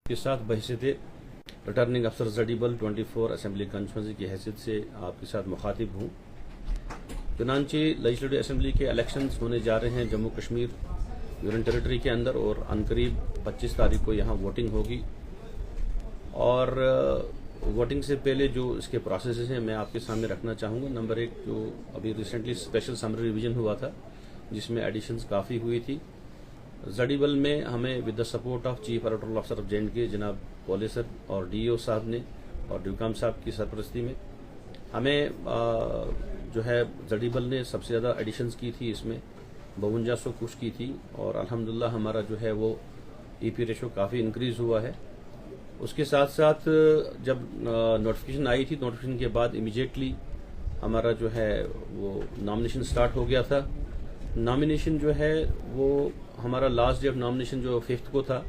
के साथ बहसीत रिटर्निंग अफसर जडीबल 24 असेंबली कॉन्स्टिट्यूंसी की हैसियत से आपके साथ मुखातिब हूँ। चुनांचे लेजिस्लेटिव असेंबली के इलेक्शंस होने जा रहे हैं जम्मू कश्मीर यूनियन टेरिटरी के अंदर और अनकरीब 25 तारीख को यहाँ वोटिंग होगी। और वोटिंग से पहले जो इसके प्रोसेस हैं मैं आपके सामने रखना चाहूँगा। नंबर एक, जो अभी रिसेंटली स्पेशल समरी रिवीजन हुआ था जिसमें एडिशंस काफ़ी हुई थी। जडीबल में हमें with the support of chief electoral officer of J जनाब पोले सर और डीओ साहब ने और ड्यूकाम साहब की सरपरस्ती में हमें जो है जडीबल ने सबसे ज़्यादा एडिशंस की थी। इसमें 5200 कुछ की थी और अल्हम्दुलिल्लाह हमारा जो है वो ईपी रेशो काफ़ी इंक्रीज़ हुआ है। उसके साथ साथ जब नोटिफिकेशन आई थी, नोटिफिकेशन के बाद इमीडिएटली हमारा जो है वो नॉमिनेशन स्टार्ट हो गया था। नॉमिनेशन जो है वो हमारा लास्ट डे ऑफ नॉमिनेशन जो 5th को था,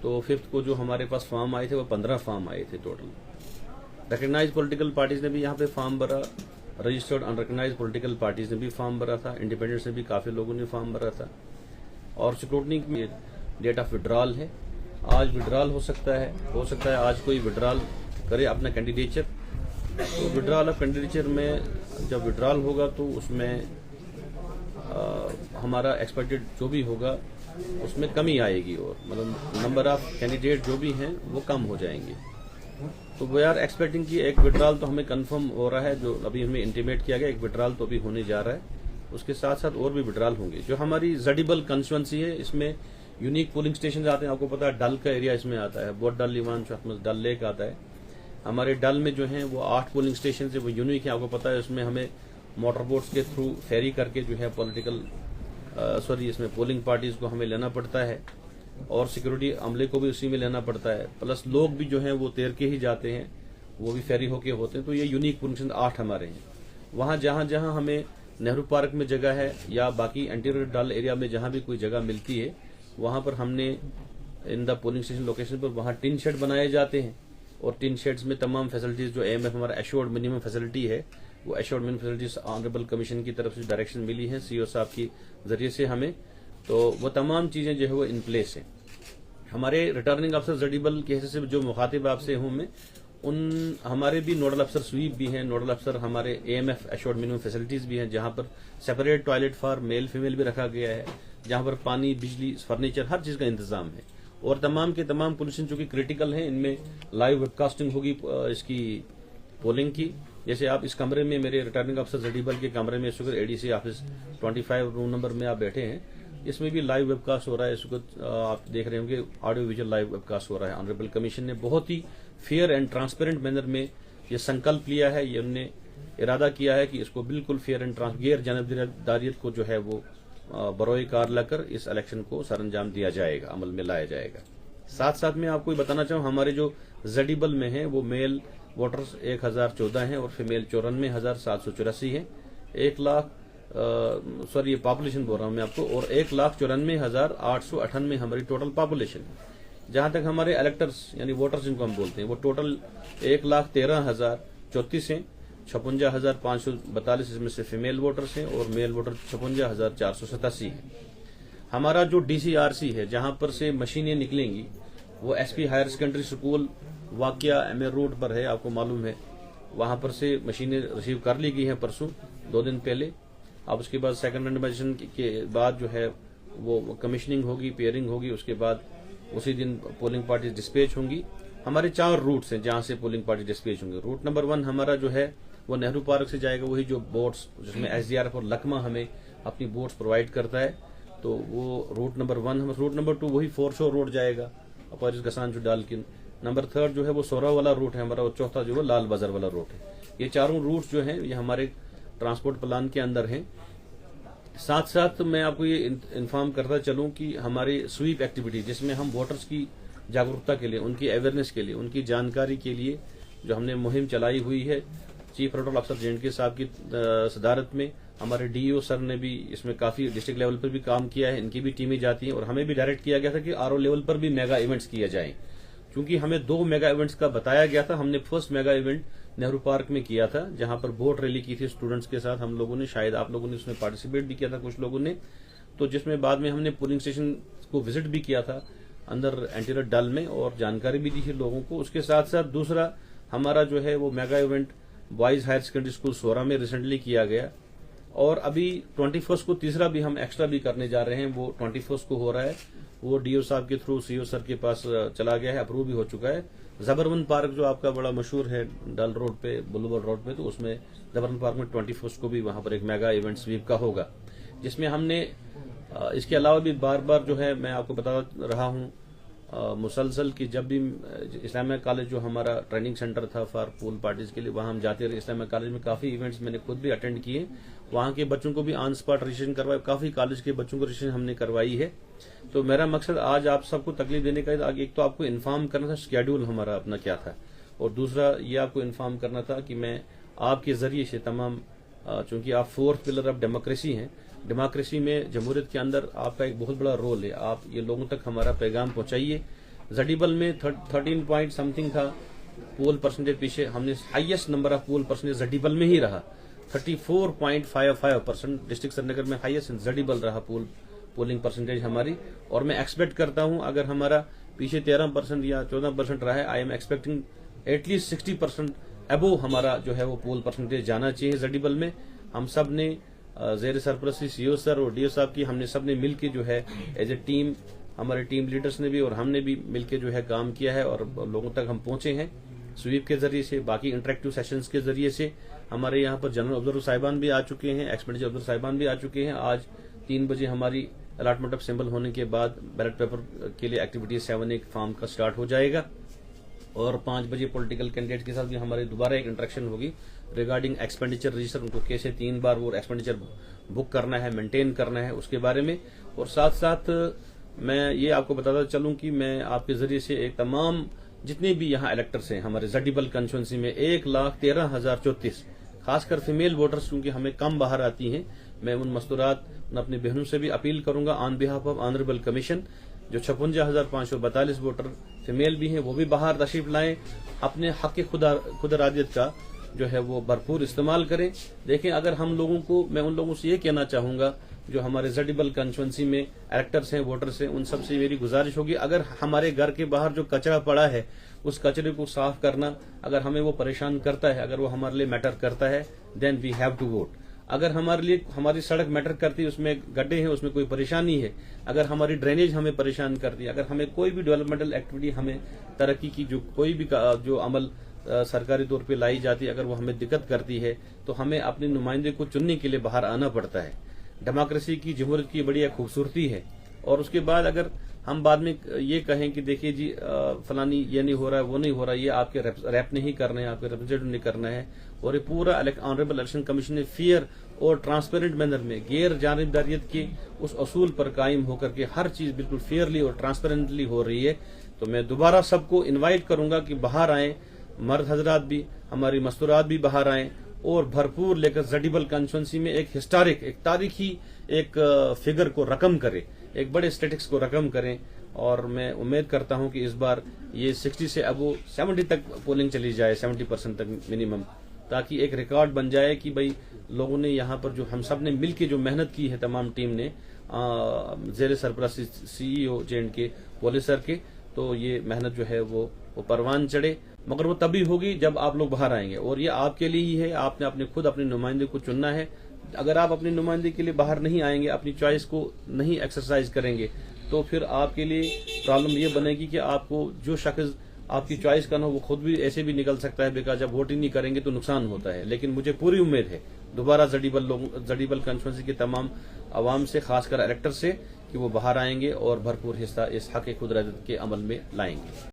तो 5th को जो हमारे पास फॉर्म आए थे वो 15 फॉर्म आए थे टोटल। रिकग्नाइज पॉलिटिकल पार्टीज ने भी यहाँ पे फॉर्म भरा, रजिस्टर्ड अनरिकग्नाइज पॉलिटिकल पार्टीज ने भी फॉर्म भरा था, इंडिपेंडेंट्स ने भी काफ़ी लोगों ने फॉर्म भरा था। और स्क्रूटनी की डेट ऑफ विड्रॉल है, आज विड्रॉल हो सकता है आज कोई विड्रॉल करे अपना कैंडिडेचर। तो विड्रॉल ऑफ कैंडिडेचर में जब विड्रॉल होगा तो उसमें हमारा एक्सपेक्टेड जो भी होगा उसमें कमी आएगी और मतलब नंबर ऑफ कैंडिडेट जो भी हैं वो कम हो जाएंगे। तो वी आर एक्सपेक्टिंग कि एक विड्रॉल तो हमें कंफर्म हो रहा है, जो अभी हमें इंटीमेट किया गया, एक विड्रॉल तो अभी होने जा रहा है। उसके साथ साथ और भी विड्रॉल होंगे। जो हमारी जडीबल कंस्टिट्यूंसी है इसमें यूनिक पोलिंग स्टेशन आते हैं। आपको पता है डल का एरिया इसमें आता है, बहुत डल लीवान डल लेक आता है। हमारे डल में जो है वो 8 पोलिंग स्टेशन है, वो यूनिक है। आपको पता है उसमें हमें मोटर बोट्स के थ्रू फेरी करके जो है इसमें पोलिंग पार्टीज को हमें लेना पड़ता है और सिक्योरिटी अमले को भी उसी में लेना पड़ता है। प्लस लोग भी जो हैं वो तैर के ही जाते हैं, वो भी फेरी होके होते हैं। तो ये यूनिक पोलिंग स्टेशन 8 हमारे हैं। वहाँ जहाँ जहाँ हमें नेहरू पार्क में जगह है या बाकी एंटीरियर डल एरिया में जहाँ भी कोई जगह मिलती है वहाँ पर हमने in the polling station location पर वहाँ टिन शेड बनाए जाते हैं और टिन शेड्स में तमाम फैसिलिटीज जो एएमएफ हमारा एश्योर्ड मिनिमम फैसिलिटी है, वो assured minimum facilities honourable commission की तरफ से डायरेक्शन मिली है सीओ साहब की जरिए से हमें। तो वो तमाम चीजें जो है वो इन प्लेस है। हमारे रिटर्निंग अफसर जडीबल के हिस्से से जो मुखातिब आपसे हूं मैं, उन हमारे भी नोडल अफसर स्वीप भी हैं, नोडल अफसर हमारे एएमएफ एश्योर्ड मिनिमम फैसिलिटीज भी हैं, जहां पर separate toilet for male female भी रखा गया है, जहां पर पानी, बिजली, फर्नीचर, हर चीज का इंतजाम है। और तमाम के तमाम पोजीशन जो कि क्रिटिकल हैं, इनमें लाइव वेबकास्टिंग होगी इसकी पोलिंग की। जैसे आप इस कमरे में, मेरे रिटर्निंग अफसर जडीबल के कमरे में इस वक्त एडीसी ऑफिस 25 रूम नंबर में आप बैठे हैं, इसमें भी लाइव वेबकास्ट हो रहा है। इस वक्त आप देख रहे होंगे ऑडियो विजुअल लाइव वेबकास्ट हो रहा है। ऑनरेबल कमीशन ने बहुत ही फेयर एंड ट्रांसपेरेंट मैनर में ये संकल्प लिया है, ये उन्होंने इरादा किया है कि इसको बिल्कुल फेयर एंड गैर जानबदारियत को जो है वो बरोए कार लाकर इस इलेक्शन को सरअंजाम दिया जाएगा, अमल में लाया जाएगा। साथ साथ में आपको बताना चाहूँ, हमारे जो जडीबल में है वो मेल वोटर्स 1014 हैं और फीमेल 94,784 हैं। 1 लाख ये पॉपुलेशन बोल रहा हूं मैं आपको, और 1,94,898 हमारी टोटल पॉपुलेशन है। जहां तक हमारे इलेक्टर्स यानी वोटर्स जिनको हम बोलते हैं वो टोटल 1,13,034 हैं। 56,542 इसमें से फीमेल वोटर्स हैं और मेल वोटर 56,487 हैं। हमारा जो डीसीआरसी है जहां पर से मशीनें निकलेंगी वो एसपी हायर सेकेंडरी स्कूल वाकया एमए रोड पर है, आपको मालूम है। वहां पर से मशीनें रिसीव कर ली गई हैं परसों 2 दिन पहले। अब उसके बाद सेकंड रैंडमाइजेशन के बाद जो है वो कमीशनिंग होगी, पेयरिंग होगी, उसके बाद उसी दिन पोलिंग पार्टी डिस्पैच होंगी। हमारे 4 रूट्स हैं जहां से पोलिंग पार्टी डिस्पैच होंगे। रूट नंबर 1 हमारा जो है वो नेहरू पार्क से जाएगा, वही जो बोट्स जिसमें एसडीआरएफ और लकमा हमें अपनी बोट्स प्रोवाइड करता है, तो वो रूट नंबर 1। रूट नंबर 2 वही फोरशोर रोड जाएगा अपारिस गसान जो डालकिन। नंबर 3 जो है वो सोरा वाला रूट है हमारा, और चौथा जो है लाल बाजार वाला रूट है। ये चारों रूट्स जो हैं ये हमारे ट्रांसपोर्ट प्लान के अंदर हैं। साथ साथ मैं आपको ये इन्फॉर्म करता चलूं कि हमारी स्वीप एक्टिविटी जिसमें हम वोटर्स की जागरूकता के लिए, उनकी अवेयरनेस के लिए, उनकी जानकारी के लिए जो हमने मुहिम चलाई हुई है, चीफ इलेक्टोरल अफसर जे साहब की सदारत में हमारे डीओ सर ने भी इसमें काफी डिस्ट्रिक्ट लेवल पर भी काम किया है। इनकी भी टीमें जाती हैं और हमें भी डायरेक्ट किया गया था कि आरओ लेवल पर भी मेगा इवेंट्स किए जाएं। क्योंकि हमें 2 मेगा इवेंट्स का बताया गया था। हमने first mega event Nehru park में किया था जहां पर बोट रैली की थी स्टूडेंट्स के साथ हम लोगों ने, शायद आप लोगों ने उसमें पार्टिसिपेट भी किया था कुछ लोगों ने, तो जिसमें बाद में हमने पोलिंग स्टेशन को विजिट भी किया था। अंदर एंटीरियर डल में और जानकारी भी दी है लोगों को। उसके साथ साथ दूसरा हमारा जो है वो mega event boys higher secondary school Soura में रिसेंटली किया गया, और अभी 21 को तीसरा भी हम एक्स्ट्रा भी करने जा रहे हैं, वो 21 को हो रहा है। वो डीओ साहब के थ्रू सीओ सर के पास चला गया है, अप्रूव भी हो चुका है। जबरवन पार्क जो आपका बड़ा मशहूर है डल रोड पे, बुलवर रोड पे, तो उसमें जबरवन पार्क में 21 को भी वहां पर एक मेगा इवेंट स्वीप का होगा, जिसमें हमने इसके अलावा भी बार बार जो है मैं आपको बता रहा हूं मुसलसल कि जब भी इस्लामिया कॉलेज जो हमारा ट्रेनिंग सेंटर था फॉर पूल पार्टीज के लिए, वहां हम जाते रहे। इस्लामिया कॉलेज में काफी इवेंट्स मैंने खुद भी अटेंड किए, वहां के बच्चों को भी ऑन स्पॉट रजिस्ट्रेशन करवाया, काफी कॉलेज के बच्चों को रजिस्ट्रेशन हमने करवाई है। तो मेरा मकसद आज आप सबको तकलीफ देने का, एक तो आपको इन्फॉर्म करना था शेड्यूल हमारा अपना क्या था, और दूसरा ये आपको इन्फॉर्म करना था कि मैं आपके जरिए से तमाम, चूंकि आप फोर्थ पिलर ऑफ डेमोक्रेसी हैं, डेमोक्रेसी में जमहूरियत के अंदर आपका एक बहुत बड़ा रोल है, आप ये लोगों तक हमारा पैगाम पहुंचाइए। जडीबल में 13 पॉइंट समथिंग था पोल परसेंटेज, पीछे हमने highest number of poll percentage Zadibal में ही रहा, 34.55%। डिस्ट्रिक्ट श्रीनगर में हाईएस्ट जडीबल रहा पोलिंग परसेंटेज हमारी, और मैं एक्सपेक्ट करता हूं अगर हमारा पीछे 13% या 14% रहा है, I am expecting at least 60% above हमारा जो है वो पोल परसेंटेज जाना चाहिए जडीबल में। हम सब ने जेर सरपरस्ती सीओ सर और डीओ साहब की हमने सब ने मिलकर जो है एज ए टीम, हमारे टीम लीडर्स ने भी और हमने भी मिलकर जो है काम किया है, और लोगों तक हम पहुंचे हैं स्वीप के जरिए से, बाकी इंटरेक्टिव सेशंस के जरिए से। हमारे यहाँ पर जनरल ऑब्जर्वर साहिबान भी आ चुके हैं, एक्सपेंडिचर ऑब्जर्वर साहिबान भी आ चुके हैं। आज 3 बजे हमारी अलॉटमेंट ऑफ सिंबल होने के बाद बैलेट पेपर के लिए एक्टिविटी 7 फॉर्म का स्टार्ट हो जाएगा, और 5 बजे पॉलिटिकल कैंडिडेट के साथ भी हमारी दोबारा एक इंटरेक्शन होगी रिगार्डिंग एक्सपेंडिचर रजिस्टर, उनको कैसे 3 बार वो एक्सपेंडिचर बुक करना है, मेंटेन करना है, उसके बारे में। और साथ साथ मैं ये आपको बताता चलूं कि मैं आपके जरिए से एक तमाम जितने भी यहाँ इलेक्टर्स हैं हमारे जडीबल कंस्टिट्यूंसी में 1,13,034, खासकर फीमेल वोटर्स क्योंकि हमें कम बाहर आती हैं, मैं उन मस्तूरात अपने बहनों से भी अपील करूंगा on behalf of honourable commission, जो 56,542 वोटर फीमेल भी हैं वो भी बाहर तशरीफ लाएं, अपने हक खुदरादियत का जो है वो भरपूर इस्तेमाल करें। देखें, अगर हम लोगों को, मैं उन लोगों से ये कहना चाहूंगा जो हमारे जडीबल कंस्टिट्यूंसी में इलेक्टर्स हैं, वोटर्स हैं, उन सबसे मेरी गुजारिश होगी, अगर हमारे घर के बाहर जो कचरा पड़ा है उस कचरे को साफ करना अगर हमें वो परेशान करता है, अगर वो हमारे लिए मैटर करता है, then we have to vote. अगर हमारे लिए हमारी सड़क मैटर करती है, उसमें गड्ढे हैं, उसमें कोई परेशानी है, अगर हमारी ड्रेनेज हमें परेशान करती है, अगर हमें कोई भी डेवलपमेंटल एक्टिविटी, हमें तरक्की की जो कोई भी जो अमल सरकारी तौर पे लाई जाती है, अगर वो हमें दिक्कत करती है, तो हमें अपने नुमाइंदे को चुनने के लिए बाहर आना पड़ता है। डेमोक्रेसी की, जमहूरियत की बड़ी खूबसूरती है। और उसके बाद अगर हम बाद में ये कहें कि देखिए जी फलानी ये नहीं हो रहा है, वो नहीं हो रहा है, ये आपके रैप नहीं करना है, आपके रिप्रेजेंटेटिव नहीं करना है, और ये पूरा ऑनरेबल इलेक्शन कमीशन ने फेयर और ट्रांसपेरेंट मैनर में गैर जानिबदारियत के उस असूल पर कायम होकर के हर चीज बिल्कुल फेयरली और ट्रांसपेरेंटली हो रही है। तो मैं दोबारा सबको इन्वाइट करूंगा कि बाहर आएं, मर्द हजरात भी, हमारी मस्तूरात भी बाहर आएं, और भरपूर लेकर जडीबल कंस्टिट्यूंसी में एक हिस्टोरिक, एक तारीखी एक फिगर को रकम करें, एक बड़े स्टेटिक्स को रकम करें। और मैं उम्मीद करता हूं कि इस बार ये 60 से अबो 70 तक पोलिंग चली जाए, 70% तक मिनिमम, ताकि एक रिकॉर्ड बन जाए कि भाई लोगों ने यहाँ पर जो हम सब ने मिलकर जो मेहनत की है, तमाम टीम ने जेर सरपरस्ती CEO J&K पुलिस सर के, तो ये मेहनत जो है वो परवान चढ़े। मगर वो तभी होगी जब आप लोग बाहर आएंगे, और ये आपके लिए ही है, आपने अपने खुद अपने नुमाइंदे को चुनना है। अगर आप अपने नुमाइंदे के लिए बाहर नहीं आएंगे, अपनी चॉइस को नहीं एक्सरसाइज करेंगे, तो फिर आपके लिए प्रॉब्लम ये बनेगी कि आपको जो शख्स आपकी चॉइस करना हो वो खुद भी ऐसे भी निकल सकता है, बिकॉज जब वोट ही नहीं करेंगे तो नुकसान होता है। लेकिन मुझे पूरी उम्मीद है दोबारा जडीबल कंस्टिट्यूंसी के तमाम अवाम से, खासकर इलेक्टर से, कि वो बाहर आएंगे और भरपूर हिस्सा इस हक खुदरादियत के अमल में लाएंगे।